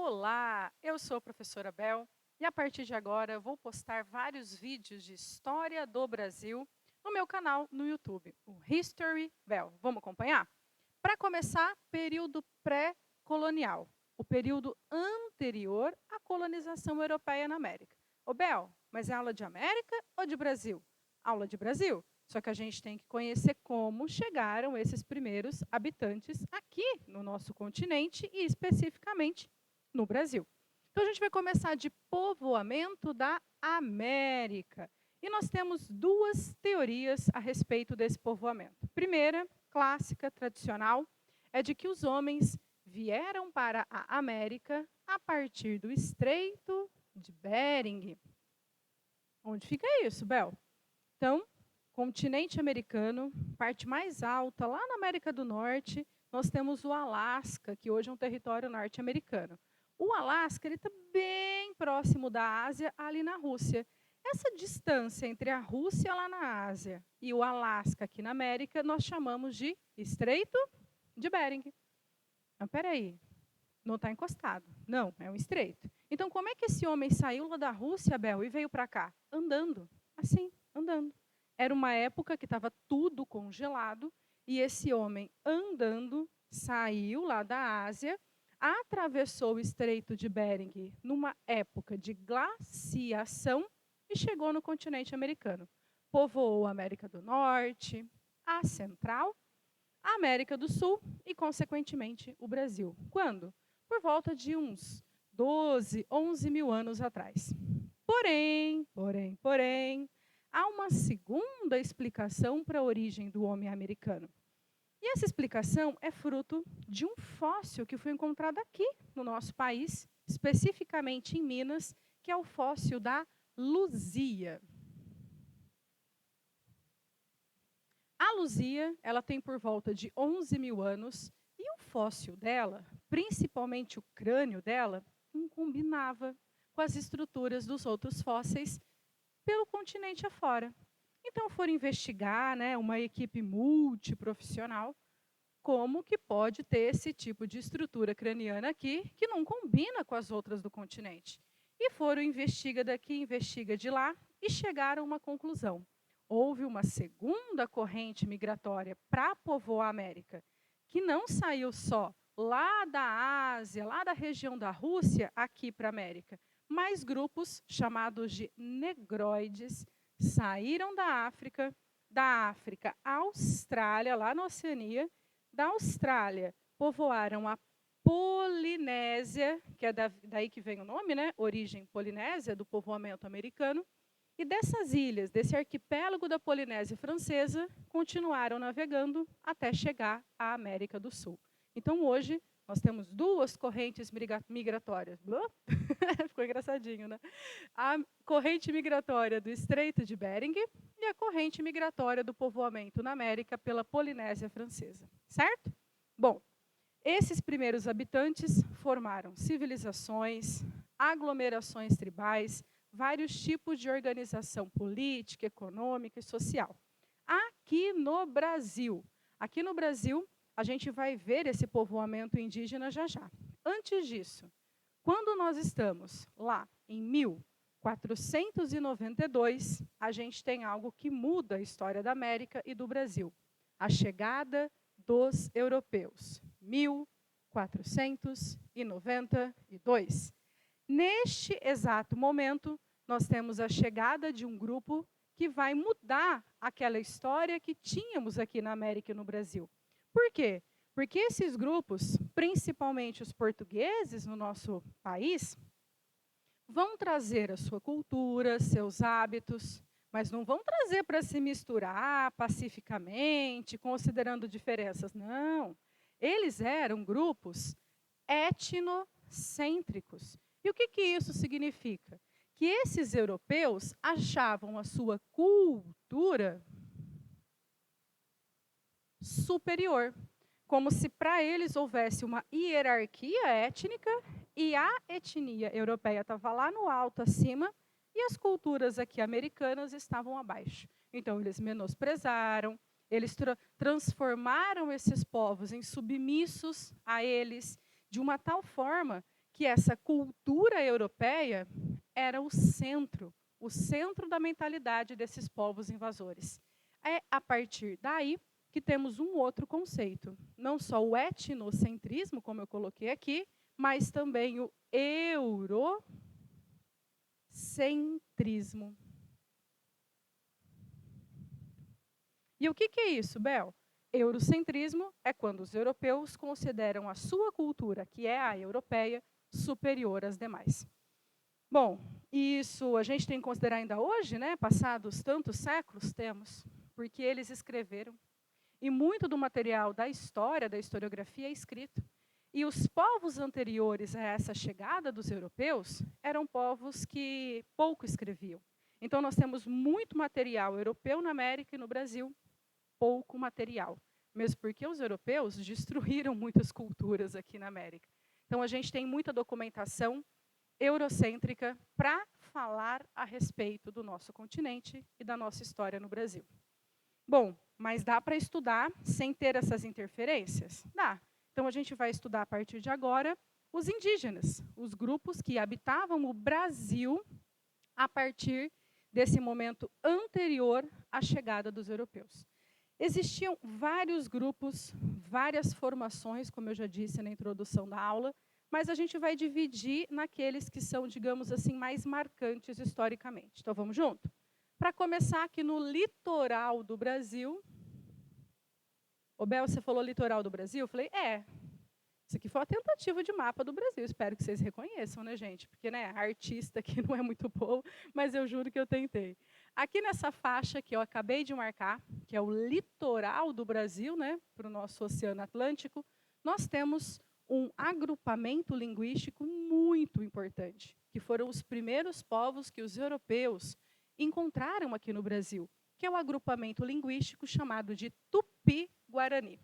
Olá, eu sou a professora Bel e a partir de agora eu vou postar vários vídeos de história do Brasil no meu canal no YouTube, o History Bel. Vamos acompanhar? Para começar, período pré-colonial, o período anterior à colonização europeia na América. Ô Bel, mas é aula de América ou de Brasil? Aula de Brasil. Só que a gente tem que conhecer como chegaram esses primeiros habitantes aqui no nosso continente e especificamente no Brasil. Então a gente vai começar de povoamento da América. E nós temos duas teorias a respeito desse povoamento. Primeira, clássica, tradicional, é de que os homens vieram para a América a partir do Estreito de Bering. Onde fica isso, Bel? Então, continente americano, parte mais alta, lá na América do Norte, nós temos o Alasca, que hoje é um território norte-americano. O Alasca está bem próximo da Ásia, ali na Rússia. Essa distância entre a Rússia lá na Ásia e o Alasca aqui na América, nós chamamos de Estreito de Bering. Mas peraí, não está encostado. Não, é um estreito. Então, como é que esse homem saiu lá da Rússia, Bel, e veio para cá? Andando, assim, andando. Era uma época que estava tudo congelado e esse homem andando saiu lá da Ásia, atravessou o Estreito de Bering numa época de glaciação e chegou no continente americano. Povoou a América do Norte, a Central, a América do Sul e, consequentemente, o Brasil. Quando? Por volta de uns 12, 11 mil anos atrás. Porém, há uma segunda explicação para a origem do homem americano. E essa explicação é fruto de um fóssil que foi encontrado aqui no nosso país, especificamente em Minas, que é o fóssil da Luzia. A Luzia, ela tem por volta de 11 mil anos e o fóssil dela, principalmente o crânio dela, não combinava com as estruturas dos outros fósseis pelo continente afora. Então foram investigar, uma equipe multiprofissional, como que pode ter esse tipo de estrutura craniana aqui, que não combina com as outras do continente. E foram investiga daqui, investiga de lá, e chegaram a uma conclusão. Houve uma segunda corrente migratória para povoar a América, que não saiu só lá da Ásia, lá da região da Rússia, aqui para a América, mas grupos chamados de negroides saíram da África à Austrália, lá na Oceania, da Austrália povoaram a Polinésia, que é daí que vem o nome, origem polinésia, do povoamento americano, e dessas ilhas, desse arquipélago da Polinésia Francesa, continuaram navegando até chegar à América do Sul. Então, hoje, nós temos duas correntes migratórias. Ficou engraçadinho, né? A corrente migratória do Estreito de Bering e a corrente migratória do povoamento na América pela Polinésia Francesa. Certo? Bom, esses primeiros habitantes formaram civilizações, aglomerações tribais, vários tipos de organização política, econômica e social. Aqui no Brasil, a gente vai ver esse povoamento indígena já já. Antes disso, quando nós estamos lá em 1492, a gente tem algo que muda a história da América e do Brasil. A chegada dos europeus, 1492. Neste exato momento, nós temos a chegada de um grupo que vai mudar aquela história que tínhamos aqui na América e no Brasil. Por quê? Porque esses grupos, principalmente os portugueses no nosso país, vão trazer a sua cultura, seus hábitos, mas não vão trazer para se misturar pacificamente, considerando diferenças. Não. Eles eram grupos etnocêntricos. E o que isso significa? Que esses europeus achavam a sua cultura superior, como se para eles houvesse uma hierarquia étnica e a etnia europeia estava lá no alto, acima, e as culturas aqui americanas estavam abaixo. Então, eles menosprezaram, eles transformaram esses povos em submissos a eles, de uma tal forma que essa cultura europeia era o centro da mentalidade desses povos invasores. É a partir daí que temos um outro conceito, não só o etnocentrismo, como eu coloquei aqui, mas também o eurocentrismo. E o que é isso, Bel? Eurocentrismo é quando os europeus consideram a sua cultura, que é a europeia, superior às demais. Bom, isso a gente tem que considerar ainda hoje, né? Passados tantos séculos, temos, porque eles escreveram. E muito do material da história, da historiografia, é escrito. E os povos anteriores a essa chegada dos europeus eram povos que pouco escreviam. Então, nós temos muito material europeu na América e no Brasil, pouco material. Mesmo porque os europeus destruíram muitas culturas aqui na América. Então, a gente tem muita documentação eurocêntrica para falar a respeito do nosso continente e da nossa história no Brasil. Bom, mas dá para estudar sem ter essas interferências? Dá. Então, a gente vai estudar, a partir de agora, os indígenas, os grupos que habitavam o Brasil a partir desse momento anterior à chegada dos europeus. Existiam vários grupos, várias formações, como eu já disse na introdução da aula, mas a gente vai dividir naqueles que são, digamos assim, mais marcantes historicamente. Então, vamos junto? Para começar, aqui no litoral do Brasil. Ô, Bel, você falou litoral do Brasil? Eu falei, isso aqui foi uma tentativa de mapa do Brasil. Espero que vocês reconheçam, né, gente? Porque, né, a artista aqui não é muito boa, mas eu juro que eu tentei. Aqui nessa faixa que eu acabei de marcar, que é o litoral do Brasil, né, para o nosso Oceano Atlântico, nós temos um agrupamento linguístico muito importante, que foram os primeiros povos que os europeus encontraram aqui no Brasil, que é o agrupamento linguístico chamado de Tupi-Guarani.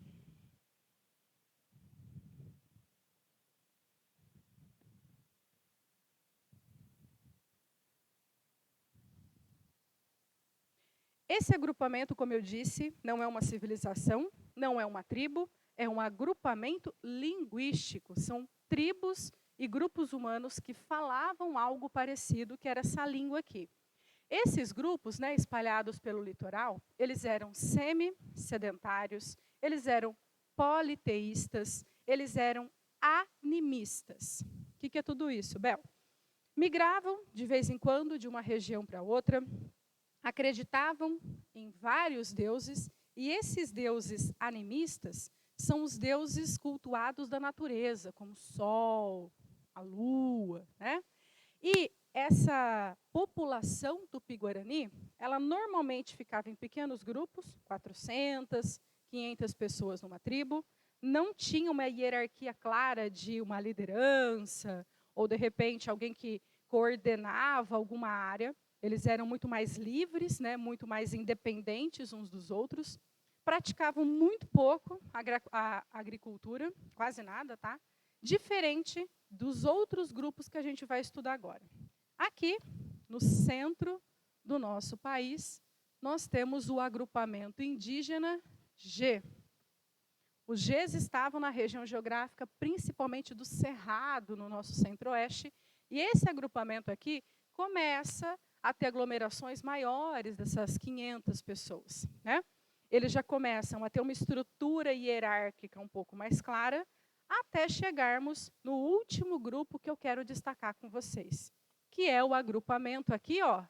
Esse agrupamento, como eu disse, não é uma civilização, não é uma tribo, é um agrupamento linguístico. São tribos e grupos humanos que falavam algo parecido, que era essa língua aqui. Esses grupos, né, espalhados pelo litoral, eles eram semi-sedentários, eles eram politeístas, eles eram animistas. O que é tudo isso, Bel? Migravam, de vez em quando, de uma região para outra, acreditavam em vários deuses, e esses deuses animistas são os deuses cultuados da natureza, como o sol, a lua, né? E essa população tupi-guarani, ela normalmente ficava em pequenos grupos, 400, 500 pessoas numa tribo, não tinha uma hierarquia clara de uma liderança, ou, de repente, alguém que coordenava alguma área. Eles eram muito mais livres, né, muito mais independentes uns dos outros, praticavam muito pouco a agricultura, quase nada, tá? Diferente dos outros grupos que a gente vai estudar agora. Aqui, no centro do nosso país, nós temos o agrupamento indígena G. Os Gs estavam na região geográfica, principalmente do Cerrado, no nosso centro-oeste, e esse agrupamento aqui começa a ter aglomerações maiores dessas 500 pessoas, né? Eles já começam a ter uma estrutura hierárquica um pouco mais clara, até chegarmos no último grupo que eu quero destacar com vocês, que é o agrupamento aqui, ó,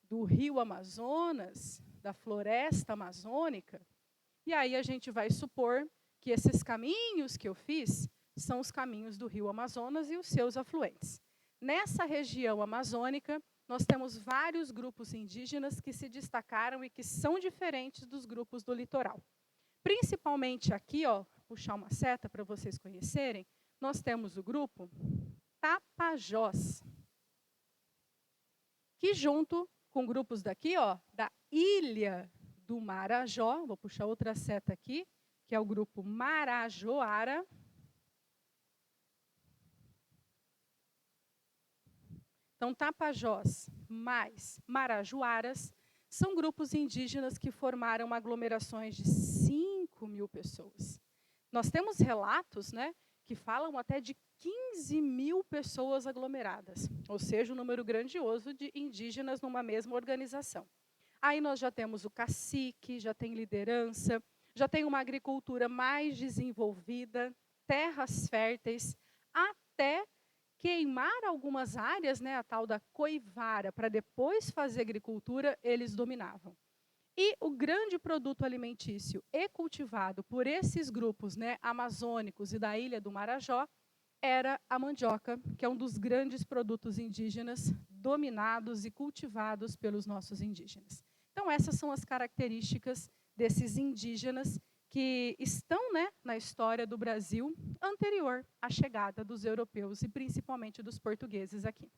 do Rio Amazonas, da floresta amazônica. E aí a gente vai supor que esses caminhos que eu fiz são os caminhos do Rio Amazonas e os seus afluentes. Nessa região amazônica, nós temos vários grupos indígenas que se destacaram e que são diferentes dos grupos do litoral. Principalmente aqui, ó, puxar uma seta para vocês conhecerem, nós temos o grupo Tapajós, que junto com grupos daqui, ó, da Ilha do Marajó, vou puxar outra seta aqui, que é o grupo Marajoara. Então, Tapajós mais Marajoaras são grupos indígenas que formaram aglomerações de 5.000 pessoas. Nós temos relatos, né, que falam até de 15 mil pessoas aglomeradas, ou seja, um número grandioso de indígenas numa mesma organização. Aí nós já temos o cacique, já tem liderança, já tem uma agricultura mais desenvolvida, terras férteis, até queimar algumas áreas, né, a tal da coivara, para depois fazer agricultura, eles dominavam. E o grande produto alimentício e cultivado por esses grupos, né, amazônicos e da ilha do Marajó era a mandioca, que é um dos grandes produtos indígenas dominados e cultivados pelos nossos indígenas. Então, essas são as características desses indígenas que estão, né, na história do Brasil anterior à chegada dos europeus e principalmente dos portugueses aqui.